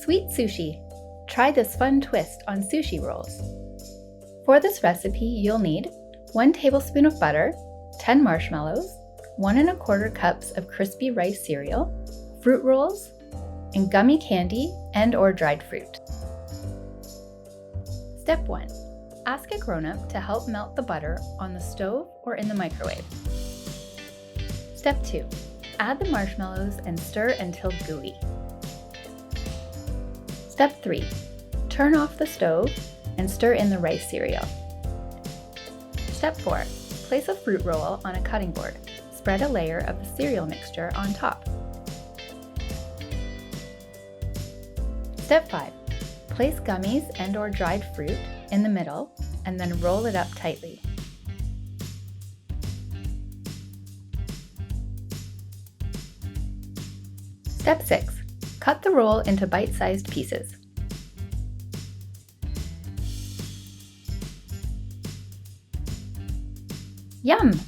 Sweet sushi. Try this fun twist on sushi rolls. For this recipe, you'll need 1 tablespoon of butter, 10 marshmallows, 1 1/4 cups of crispy rice cereal, fruit rolls, and gummy candy and/or dried fruit. Step 1. Ask a grown-up to help melt the butter on the stove or in the microwave. Step 2. Add the marshmallows and stir until gooey. Step 3. Turn off the stove and stir in the rice cereal. Step 4. Place a fruit roll on a cutting board. Spread a layer of the cereal mixture on top. Step 5. Place gummies and/or dried fruit in the middle and then roll it up tightly. Step 6. Cut the roll into bite-sized pieces. Yum!